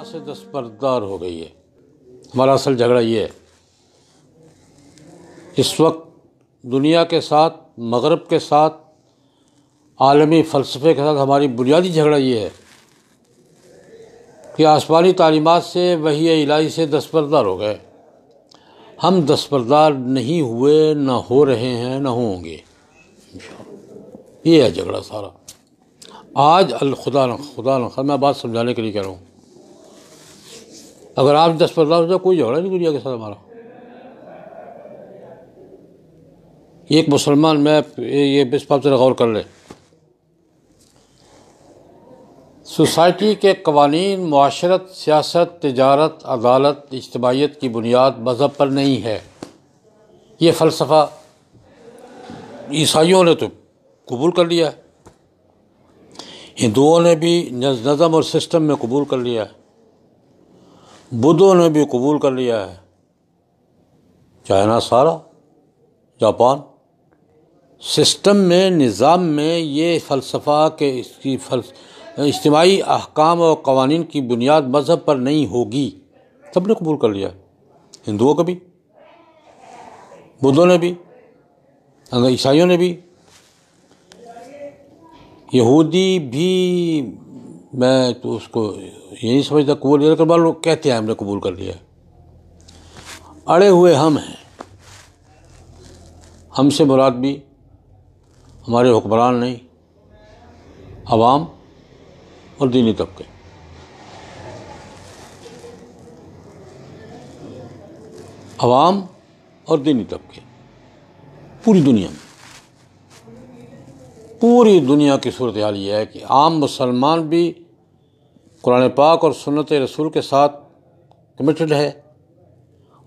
اللہ سے دستبردار ہو گئی ہے۔ ہمارا اصل جھگڑا یہ ہے، اس وقت دنیا کے ساتھ، مغرب کے ساتھ، عالمی فلسفے کے ساتھ ہماری بنیادی جھگڑا یہ ہے کہ آسمانی تعلیمات سے، وحی الہی سے دستبردار ہو گئے۔ ہم دستبردار نہیں ہوئے، نہ ہو رہے ہیں، نہ ہوں گے۔ یہ ہے جھگڑا سارا۔ آج خدا نخواستہ میں بات سمجھانے کے لیے کہہ رہا ہوں، اگر آپ دستبردار ہو جائے، کوئی جھگڑا نہیں دنیا کے ساتھ ہمارا۔ ایک مسلمان، میں یہ اس بات سے غور کر لیں، سوسائٹی کے قوانین، معاشرت، سیاست، تجارت، عدالت، اجتماعیت کی بنیاد مذہب پر نہیں ہے۔ یہ فلسفہ عیسائیوں نے تو قبول کر لیا ہے، ہندوؤں نے بھی نظم اور سسٹم میں قبول کر لیا ہے، بدھوں نے بھی قبول کر لیا ہے، چائنا سارا، جاپان، سسٹم میں، نظام میں یہ فلسفہ کہ اس کی اجتماعی احکام اور قوانین کی بنیاد مذہب پر نہیں ہوگی، سب نے قبول کر لیا ہے، ہندوؤں کا بھی، بدھوں نے بھی، عیسائیوں نے بھی، یہودی بھی۔ میں تو اس کو یہ نہیں سمجھتا قبول کر، بعض لوگ کہتے ہیں ہم نے قبول کر لیا ہے۔ اڑے ہوئے ہم ہیں۔ ہم سے مراد بھی ہمارے حکمران نہیں، عوام اور دینی طبقے۔ عوام اور دینی طبقے پوری دنیا میں، پوری دنیا کی صورتحال یہ ہے کہ عام مسلمان بھی قرآن پاک اور سنت رسول کے ساتھ کمیٹڈ ہے،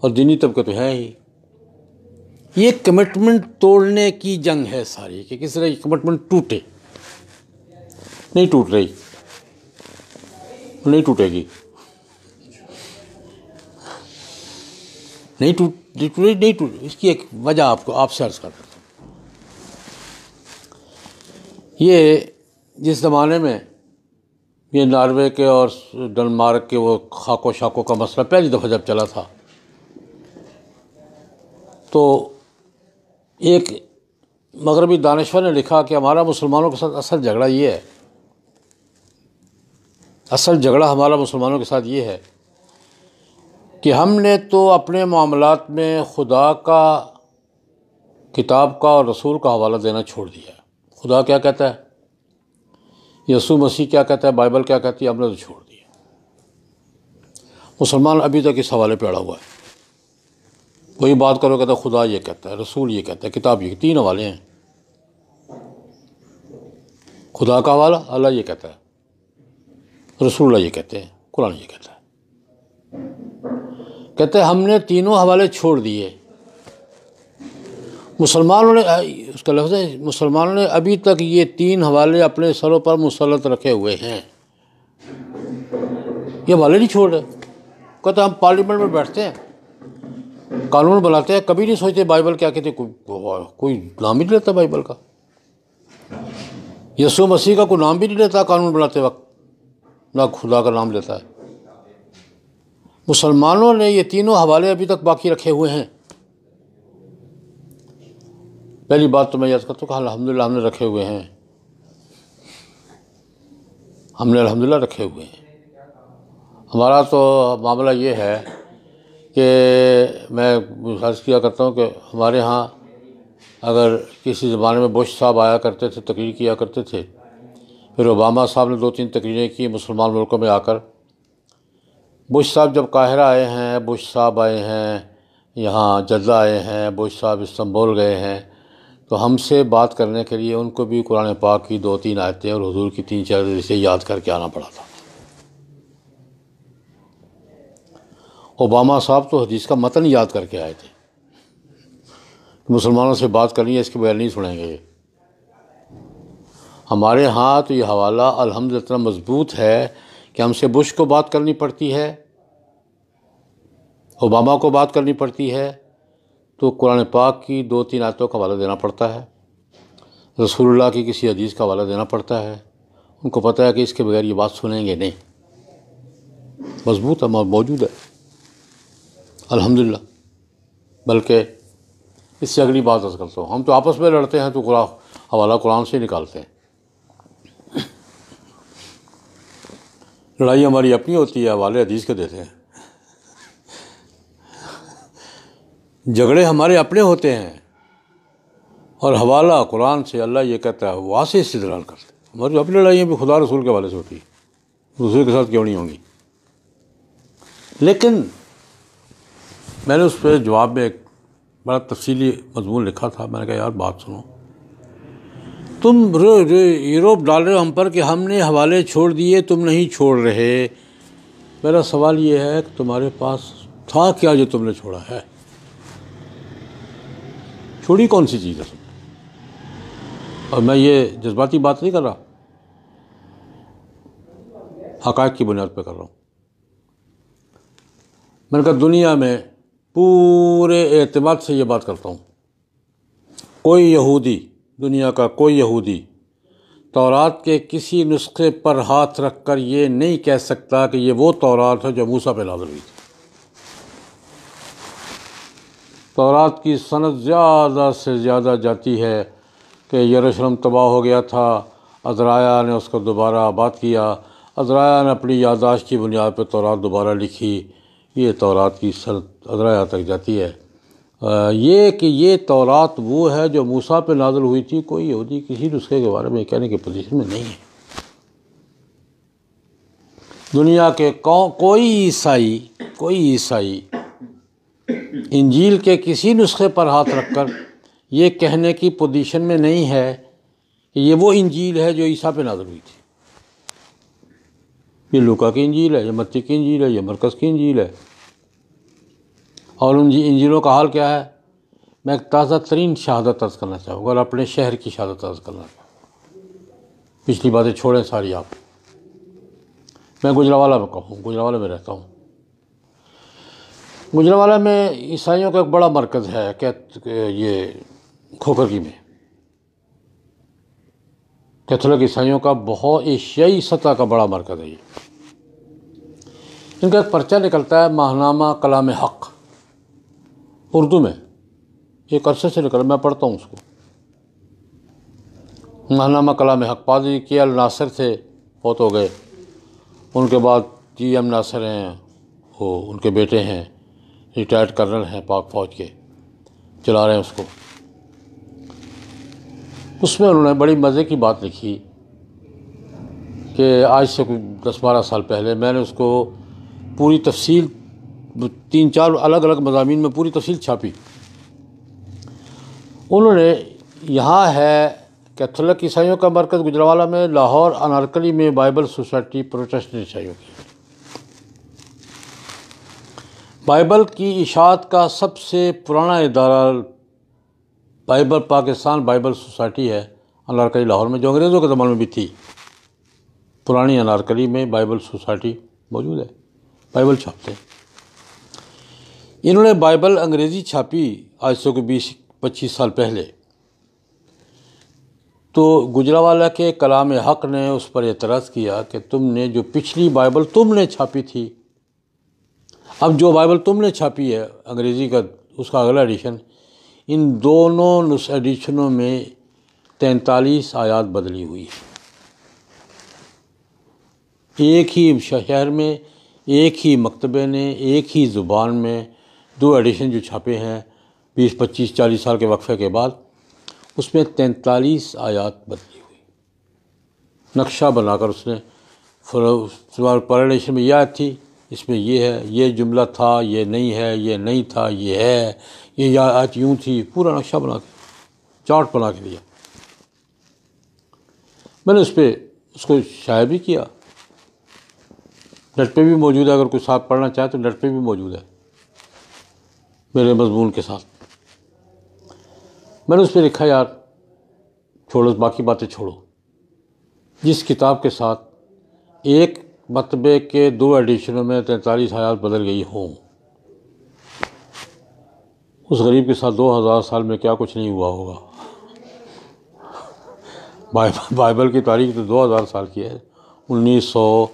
اور دینی طبقے تو ہے ہی۔ یہ کمٹمنٹ توڑنے کی جنگ ہے ساری، کہ کس طرح یہ کمٹمنٹ ٹوٹے۔ نہیں ٹوٹ رہی، نہیں ٹوٹے گی، نہیں ٹوٹ۔ اس کی ایک وجہ آپ سے عرض کرتا ہوں۔ یہ جس زمانے میں یہ ناروے کے اور ڈنمارک کے وہ خاک و شاکوں کا مسئلہ پہلی دفعہ جب چلا تھا، تو ایک مغربی دانشور نے لکھا کہ ہمارا مسلمانوں کے ساتھ اصل جھگڑا یہ ہے، اصل جھگڑا ہمارا مسلمانوں کے ساتھ یہ ہے کہ ہم نے تو اپنے معاملات میں خدا کا، کتاب کا اور رسول کا حوالہ دینا چھوڑ دیا ہے۔ خدا کیا کہتا ہے، یسوع مسیح کیا کہتا ہے، بائبل کیا کہتی ہے، ہم نے تو چھوڑ دیا۔ مسلمان ابھی تک اس حوالے پہ اڑا ہوا ہے۔ کوئی بات کرو کہتا ہے خدا یہ کہتا ہے، رسول یہ کہتا ہے، کتاب یہ، تین حوالے ہیں۔ خدا کا حوالہ، اللہ یہ کہتا ہے، رسول اللہ یہ کہتے ہیں، قرآن یہ کہتا ہے۔ کہتے ہیں ہم نے تینوں حوالے چھوڑ دیے۔ مسلمانوں نے، اس کا لفظ ہے، مسلمانوں نے ابھی تک یہ تین حوالے اپنے سروں پر مسلط رکھے ہوئے ہیں، یہ حوالے نہیں چھوڑ رہے۔ کہتے ہیں ہم پارلیمنٹ میں بیٹھتے ہیں، قانون بناتے ہیں، کبھی نہیں سوچتے بائبل کیا کہتے، کوئی نام بھی نہیں لیتا بائبل کا، یسوع مسیح کا کوئی نام بھی نہیں لیتا قانون بناتے وقت، نہ خدا کا نام لیتا ہے۔ مسلمانوں نے یہ تینوں حوالے ابھی تک باقی رکھے ہوئے ہیں۔ پہلی بات تو میں یاد کرتا ہوں کہ الحمدللہ ہم نے رکھے ہوئے ہیں، ہم نے الحمدللہ رکھے ہوئے ہیں۔ ہمارا تو معاملہ یہ ہے کہ میں عرض کیا کرتا ہوں کہ ہمارے ہاں اگر کسی زمانے میں بش صاحب آیا کرتے تھے، تقریر کیا کرتے تھے، پھر اوباما صاحب نے 2-3 تقریریں کی مسلمان ملکوں میں آ کر۔ بش صاحب جب قاہرہ آئے ہیں، بش صاحب آئے ہیں یہاں جدہ آئے ہیں، بش صاحب استنبول گئے ہیں، تو ہم سے بات کرنے کے لیے ان کو بھی قرآن پاک کی 2-3 آیتیں اور حضور کی 3-4 حدیثیں یاد کر کے آنا پڑا تھا۔ اوباما صاحب تو حدیث کا متن یاد کر کے آئے تھے، مسلمانوں سے بات کرنی ہے، اس کے بغیر نہیں سنیں گے۔ ہمارے ہاں تو یہ حوالہ الحمدللہ اتنا مضبوط ہے کہ ہم سے بش کو بات کرنی پڑتی ہے، اوباما کو بات کرنی پڑتی ہے تو قرآن پاک کی 2-3 آیتوں کا حوالہ دینا پڑتا ہے، رسول اللہ کی کسی حدیث کا حوالہ دینا پڑتا ہے۔ ان کو پتہ ہے کہ اس کے بغیر یہ بات سنیں گے نہیں۔ مضبوط ہے، موجود ہے الحمدللہ۔ بلکہ اس سے اگلی بات عرض کرتا ہوں، ہم تو آپس میں لڑتے ہیں تو حوالہ قرآن سے نکالتے ہیں، لڑائی ہماری اپنی ہوتی ہے، حوالے حدیث کے دیتے ہیں، جھگڑے ہمارے اپنے ہوتے ہیں اور حوالہ قرآن سے اللہ یہ کہتا ہے وہاں سے استدلال کرتے ہیں۔ ہماری اپنی لڑائیاں بھی خدا رسول کے حوالے سے ہوتی ہے، دوسرے کے ساتھ کیوں نہیں ہوں گی؟ لیکن میں نے اس پہ جواب میں ایک بڑا تفصیلی مضمون لکھا تھا، میں نے کہا یار بات سنو، تم یوروپ ڈال رہے ہو ہم پر کہ ہم نے حوالے چھوڑ دیے، تم نہیں چھوڑ رہے۔ میرا سوال یہ ہے کہ تمہارے پاس تھا کیا جو تم نے چھوڑا ہے؟ چھوڑی کون سی چیز ہے تم نے؟ اور میں یہ جذباتی بات نہیں کر رہا، حقائق کی بنیاد پہ کر رہا ہوں۔ میں نے کہا دنیا میں پورے اعتماد سے یہ بات کرتا ہوں، کوئی یہودی، دنیا کا کوئی یہودی تورات کے کسی نسخے پر ہاتھ رکھ کر یہ نہیں کہہ سکتا کہ یہ وہ تورات ہے جو موسیٰ پہ نازل ہوئی تھی۔ تورات کی سند زیادہ سے زیادہ جاتی ہے کہ یروشلم تباہ ہو گیا تھا، عزرائیہ نے اس کو دوبارہ آباد کیا، عزرائیہ نے اپنی یادداشت کی بنیاد پہ تورات دوبارہ لکھی، یہ تورات کی سند عزرائیہ تک جاتی ہے۔ یہ کہ یہ تورات وہ ہے جو موسیٰ پہ نازل ہوئی تھی، کوئی یہودی کسی نسخے کے بارے میں کہنے کی پوزیشن میں نہیں ہے۔ دنیا کے کوئی عیسائی انجیل کے کسی نسخے پر ہاتھ رکھ کر یہ کہنے کی پوزیشن میں نہیں ہے کہ یہ وہ انجیل ہے جو عیسیٰ پہ نازل ہوئی تھی۔ یہ لوکا کی انجیل ہے، یہ متی کی انجیل ہے، یہ مرکز کی انجیل ہے۔ اور ان انجیلوں کا حال کیا ہے؟ میں ایک تازہ ترین شہادت عرض کرنا چاہوں گا اور اپنے شہر کی شہادت عرض کرنا چاہوں گا، پچھلی باتیں چھوڑیں ساری آپ۔ میں گجرانوالہ میں ہوں، گجرانوالہ میں رہتا ہوں۔ گجرانوالہ میں عیسائیوں کا ایک بڑا مرکز ہے کہ یہ کھوکھرکی میں، کیتھولک عیسائیوں کا بہت ایشیائی سطح کا بڑا مرکز ہے۔ یہ ان کا ایک پرچہ نکلتا ہے ماہنامہ کلام حق، اردو میں، ایک عرصے سے نکل، میں پڑھتا ہوں اس کو۔ ماہنامہ کلام حق، پادری کے ایل ناصر تھے، فوت ہو گئے، ان کے بعد جی ایم ناصر ہیں، وہ ان کے بیٹے ہیں، ریٹائرڈ کرنل ہیں پاک فوج کے، چلا رہے ہیں اس کو۔ اس میں انہوں نے بڑی مزے کی بات لکھی کہ آج سے 10-12 سال پہلے میں نے اس کو پوری تفصیل 3-4 الگ الگ مضامین میں پوری تفصیل چھاپی۔ انہوں نے یہاں ہے کیتھولک عیسائیوں کا مرکز گجرانوالہ میں، لاہور انارکلی میں بائبل سوسائٹی پروٹسٹنٹ عیسائیوں کی، بائبل کی اشاعت کا سب سے پرانا ادارہ بائبل پاکستان بائبل سوسائٹی ہے انارکلی لاہور میں، جو انگریزوں کے زمانے میں بھی تھی۔ پرانی انارکلی میں بائبل سوسائٹی موجود ہے، بائبل چھاپتے ہیں۔ انہوں نے بائبل انگریزی چھاپی آج سے 20-25 سال پہلے، تو گجرانوالہ کے کلام حق نے اس پر اعتراض کیا کہ تم نے جو پچھلی بائبل تم نے چھاپی تھی، اب جو بائبل تم نے چھاپی ہے انگریزی کا، اس کا اگلا ایڈیشن، ان دونوں ایڈیشنوں میں 43 آیات بدلی ہوئی ہے۔ ایک ہی شہر میں، ایک ہی مکتبے نے، ایک ہی زبان میں 2 ایڈیشن جو چھاپے ہیں 20-25-40 سال کے وقفے کے بعد، اس میں 43 آیات بدلی ہوئی، نقشہ بنا کر اس نے، پہلے ایڈیشن میں یہ آیت تھی، اس میں یہ ہے، یہ جملہ تھا، یہ نہیں ہے، یہ نہیں تھا، یہ ہے، یہ آیت یوں تھی، پورا نقشہ بنا کے، چارٹ بنا کے دیا۔ میں نے اس کو شائع بھی کیا، نیٹ پہ بھی موجود ہے، اگر کوئی ساتھ پڑھنا چاہے تو نیٹ پہ بھی موجود ہے میرے مضمون کے ساتھ۔ میں نے اس پہ لکھا یار چھوڑو، باقی باتیں چھوڑو، جس کتاب کے ساتھ ایک مکتبے کے 2 ایڈیشنوں میں 43 آیات بدل گئی ہوں، اس غریب کے ساتھ 2000 سال میں کیا کچھ نہیں ہوا ہوگا۔ بائبل کی تاریخ تو 2000 سال کی ہے، 1900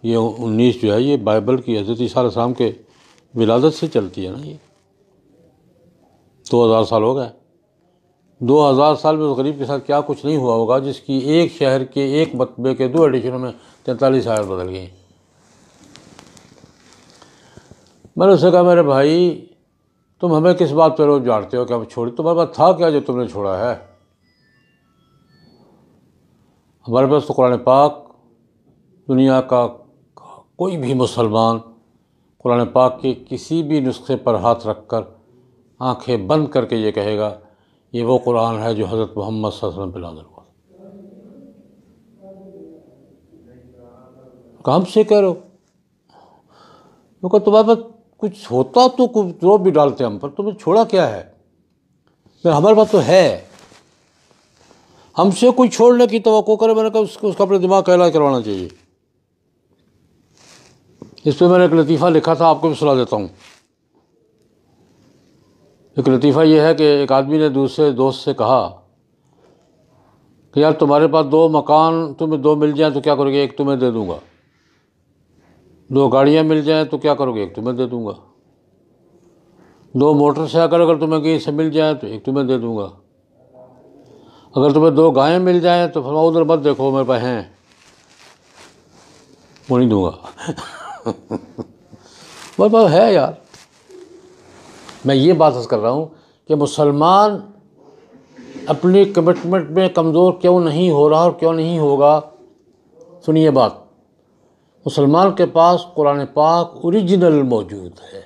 یہ 19 جو ہے یہ بائبل کی حضرت عیسیٰ علیہ السلام کے ولادت سے چلتی ہے نا. یہ 2000 سال ہو گئے. 2000 سال میں اس غریب کے ساتھ کیا کچھ نہیں ہوا ہوگا جس کی ایک شہر کے ایک مطبعے کے 2 ایڈیشنوں میں 43 آیات بدل گئی. میں نے اس سے کہا میرے بھائی تم ہمیں کس بات پہ روز جاڑتے ہو کہ ہم چھوڑی؟ تمہارے پاس تھا کیا جو تم نے چھوڑا ہے؟ ہمارے پاس تو قرآن پاک. دنیا کا کوئی بھی مسلمان قرآن پاک کے کسی بھی نسخے پر ہاتھ رکھ کر آنکھیں بند کر کے یہ کہے گا یہ وہ قرآن ہے جو حضرت محمد صلی اللہ علیہ وسلم پہ نازل ہوا. ہم سے کہہ رہے ہو کیونکہ تمہارے پاس کچھ ہوتا تو جو بھی ڈالتے ہم پر، تمہیں چھوڑا کیا ہے؟ ہمارے پاس تو ہے. ہم سے کوئی چھوڑنے کی توقع کرے، میں نے کہا اس کو اپنے دماغ کا علاج کروانا چاہیے. اس پہ میں نے ایک لطیفہ لکھا تھا، آپ کو بھی سنا دیتا ہوں. ایک لطیفہ یہ ہے کہ ایک آدمی نے دوسرے دوست سے کہا کہ یار تمہارے پاس 2 مکان تمہیں 2 مل جائیں تو کیا کرو گے؟ ایک تمہیں دے دوں گا. 2 گاڑیاں مل جائیں تو کیا کرو گے؟ ایک تمہیں دے دوں گا. 2 موٹر سائیکل اگر تمہیں کہیں سے مل جائیں تو ایک تمہیں دے دوں گا. اگر تمہیں 2 گائیں مل جائیں تو فرماؤ ادھر مت دیکھو میرے پاس ہیں، وہ نہیں دوں گا. میرے پاس ہے یار. میں یہ بات کر رہا ہوں کہ مسلمان اپنی کمٹمنٹ میں کمزور کیوں نہیں ہو رہا اور کیوں نہیں ہوگا. سنیے بات، مسلمان کے پاس قرآن پاک اوریجنل موجود ہے،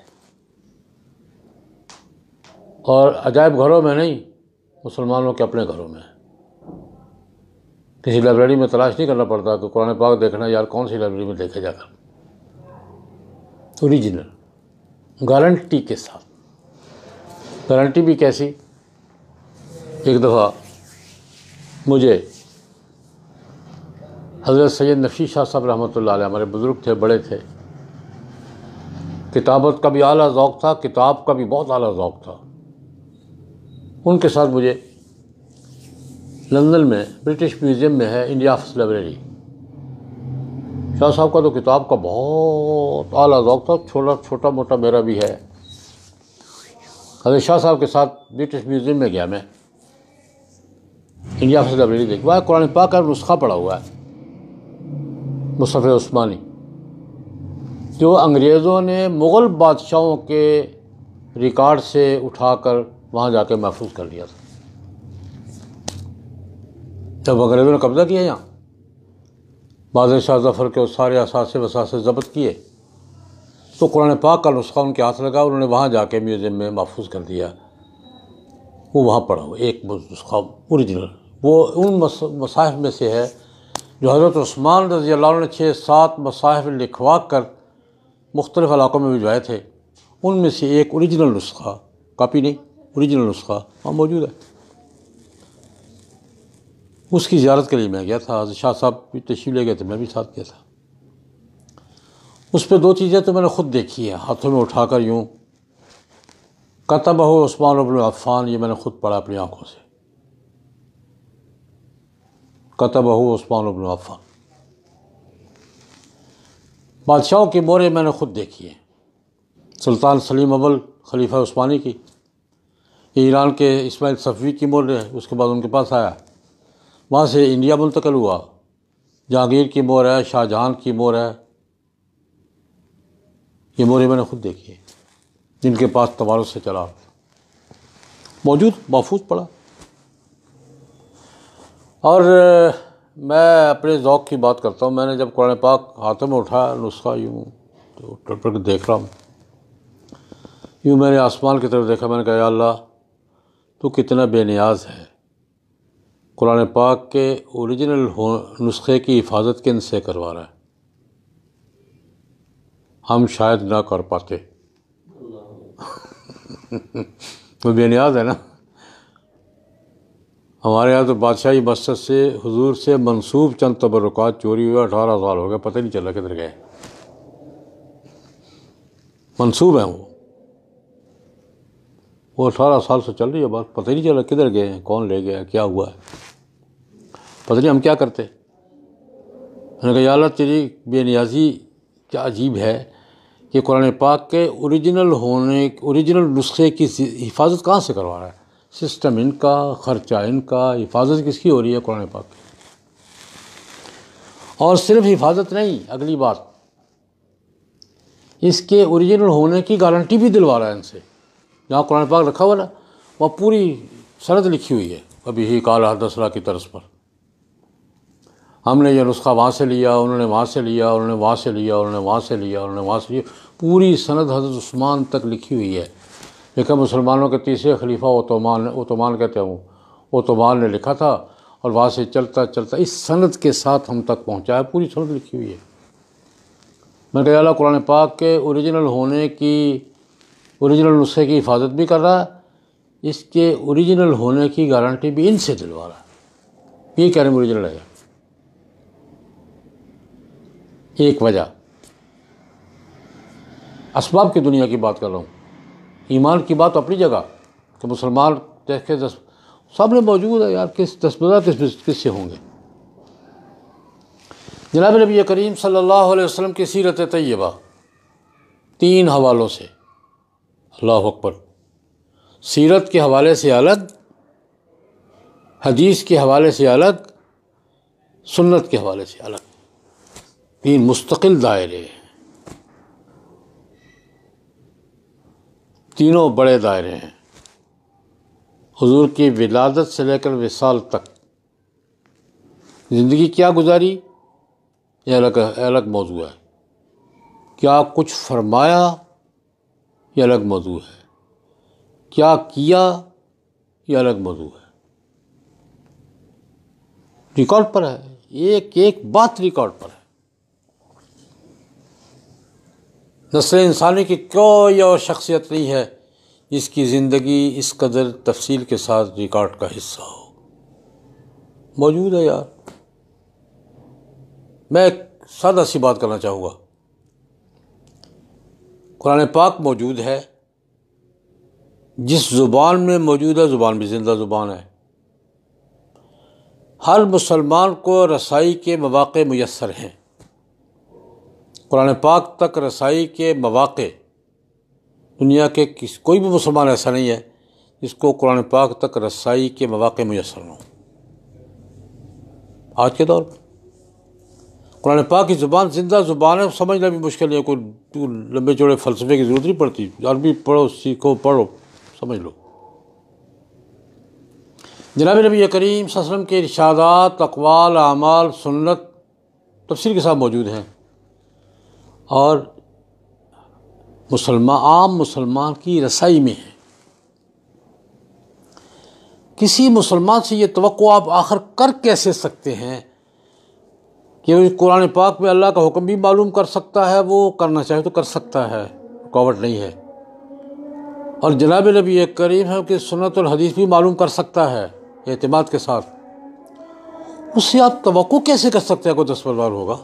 اور عجائب گھروں میں نہیں، مسلمانوں کے اپنے گھروں میں. کسی لائبریری میں تلاش نہیں کرنا پڑتا کہ قرآن پاک دیکھنا یار کون سی لائبریری میں دیکھے جا کر. اوریجنل گارنٹی کے ساتھ. گارنٹی بھی کیسی؟ ایک دفعہ مجھے حضرت سید نفیسی شاہ صاحب رحمۃ اللہ علیہ، ہمارے بزرگ تھے، بڑے تھے، کتابت کا بھی اعلیٰ ذوق تھا، کتاب کا بھی بہت اعلیٰ ذوق تھا. ان کے ساتھ مجھے لندن میں برٹش میوزیم میں ہے انڈیا آفس لائبریری. شاہ صاحب کا تو کتاب کا بہت اعلیٰ ذوق تھا. چھوٹا موٹا میرا بھی ہے. حضرت شاہ صاحب کے ساتھ برٹش میوزیم میں گیا میں، انڈیا آفس لائبریری دیکھ وہ قرآن پاک کا نسخہ پڑا ہوا ہے، مصحف عثمانی، جو انگریزوں نے مغل بادشاہوں کے ریکارڈ سے اٹھا کر وہاں جا کے محفوظ کر لیا تھا. جب انگریزوں نے قبضہ کیا یہاں، بادشاہ شاہ ظفر کے سارے اثاثے وثاثے ضبط کیے، تو قرآن پاک کا نسخہ ان کے ہاتھ لگا، انہوں نے وہاں جا کے میوزیم میں محفوظ کر دیا. وہ وہاں پڑھا ہوا ایک نسخہ اوریجنل. وہ ان مصاحف میں سے ہے جو حضرت عثمان رضی اللہ عنہ نے 6-7 مصاحف لکھوا کر مختلف علاقوں میں بھجوائے تھے. ان میں سے ایک اوریجنل نسخہ، کاپی نہیں، اوریجنل نسخہ وہاں موجود ہے. اس کی زیارت کے لیے میں گیا تھا. حضرت شاہ صاحب بھی تشریف لے گئے تھے، میں بھی ساتھ گیا تھا. اس پہ 2 چیزیں تو میں نے خود دیکھی ہیں، ہاتھوں میں اٹھا کر یوں. کتبہ عثمان بن عفان، یہ میں نے خود پڑھا اپنی آنکھوں سے. کتبہ عثمان بن عفان. بادشاہوں کی موریں میں نے خود دیکھی ہیں. سلطان سلیم اول خلیفہ عثمانی کی، ایران کے اسماعیل صفوی کی مور ہے، اس کے بعد ان کے پاس آیا، وہاں سے انڈیا منتقل ہوا. جہانگیر کی مور ہے، شاہ جہاں کی مور ہے. یہ موریں میں نے خود دیکھی ہیں، جن کے پاس توارث سے چلا موجود محفوظ پڑا. اور میں اپنے ذوق کی بات کرتا ہوں. میں نے جب قرآن پاک ہاتھوں میں اٹھایا نسخہ، یوں تو ٹر ٹر کے دیکھ رہا ہوں، یوں میں نے آسمان کی طرف دیکھا. میں نے کہا یا اللہ تو کتنا بے نیاز ہے. قرآن پاک کے اوریجنل نسخے کی حفاظت کن سے کروا رہا ہے؟ ہم شاید نہ کر پاتے. وہ بے نیاز ہے نا. ہمارے یہاں تو بادشاہی مسجد سے حضور سے منسوب چند تبرکات چوری ہوئے، 18 سال ہو گئے، پتہ نہیں چلا کدھر گئے. منسوب ہیں وہ 18 سال سے چل رہی ہے بات، پتہ نہیں چلا کدھر گئے ہیں، کون لے گیا، کیا ہوا ہے، پتہ نہیں ہم کیا کرتے. میں نے کہا یا اللہ تیری بے نیازی کیا عجیب ہے کہ قرآن پاک کے اوریجنل نسخے کی حفاظت کہاں سے کروا رہا ہے؟ سسٹم ان کا، خرچہ ان کا، حفاظت کس کی ہو رہی ہے؟ قرآن پاک کی۔ اور صرف حفاظت نہیں، اگلی بات، اس کے اوریجنل ہونے کی گارنٹی بھی دلوا رہا ہے ان سے۔ جہاں قرآن پاک رکھا ہوا نا، وہاں پوری سند لکھی ہوئی ہے ابھی ہی قال حدثنا کی طرز پر۔ ہم نے یہ نسخہ وہاں سے لیا، انہوں نے وہاں سے لیا، انہوں نے وہاں سے لیا، انہوں نے وہاں سے لیا، انہوں نے وہاں سے لیا، پوری سند حضرت عثمان تک لکھی ہوئی ہے۔ لکھا مسلمانوں کے تیسرے خلیفہ اوتومان کہتے ہیں، اوتومان نے لکھا تھا، اور وہاں سے چلتا چلتا اس سند کے ساتھ ہم تک پہنچا ہے، پوری سند لکھی ہوئی ہے۔ میں کہا اللہ قرآن پاک کے اوریجنل نسخے کی حفاظت بھی کر رہا ہے، اس کے اوریجنل ہونے کی گارنٹی بھی ان سے دلوا رہا ہے۔ یہ کہہ رہے ہیں اوریجنل ہے۔ ایک وجہ، اسباب کی دنیا کی بات کر رہا ہوں، ایمان کی بات اپنی جگہ کہ مسلمان دیکھے سامنے موجود ہے یار، کس سے ہوں گے؟ جناب نبی کریم صلی اللہ علیہ وسلم کی سیرت طیبہ 3 حوالوں سے، اللہ اکبر، سیرت کے حوالے سے الگ، حدیث کے حوالے سے الگ، سنت کے حوالے سے الگ، 3 مستقل دائرے ہیں، تینوں بڑے دائرے ہیں۔ حضور کی ولادت سے لے کر وصال تک زندگی کیا گزاری، یہ الگ موضوع ہے۔ کیا کچھ فرمایا، یہ الگ موضوع ہے۔ کیا کیا، یہ الگ موضوع ہے۔ ریکارڈ پر ہے، ایک ایک بات ریکارڈ پر ہے۔ نسل انسانی کی کوئی اور شخصیت نہیں ہے جس کی زندگی اس قدر تفصیل کے ساتھ ریکارڈ کا حصہ ہو۔ موجود ہے یار۔ میں ایک سادہ سی بات کرنا چاہوں گا، قرآن پاک موجود ہے، جس زبان میں موجود ہے، زبان بھی زندہ زبان ہے۔ ہر مسلمان کو رسائی کے مواقع میسر ہیں۔ قرآن پاک تک رسائی کے مواقع دنیا کے کوئی بھی مسلمان ایسا نہیں ہے جس کو قرآن پاک تک رسائی کے مواقع میسر ہوں۔ آج کے دور میں قرآن پاک کی زبان زندہ زبان ہے، سمجھنا بھی مشکل ہے، کوئی لمبے چوڑے فلسفے کی ضرورت نہیں پڑتی، عربی پڑھو، سیکھو، پڑھو، سمجھ لو۔ جناب نبی کریم صلی اللہ علیہ وسلم کے ارشادات، اقوال، اعمال، سنت تفصیل کے ساتھ موجود ہیں، اور عام مسلمان کی رسائی میں ہے۔ کسی مسلمان سے یہ توقع آپ آخر کر کیسے سکتے ہیں کہ وہ قرآن پاک میں اللہ کا حکم بھی معلوم کر سکتا ہے، وہ کرنا چاہے تو کر سکتا ہے، رکاوٹ نہیں ہے، اور جناب نبی کریم ہے کہ سنت اور حدیث بھی معلوم کر سکتا ہے اعتماد کے ساتھ، اس سے آپ توقع کیسے کر سکتے ہیں کوئی دستبردار ہوگا؟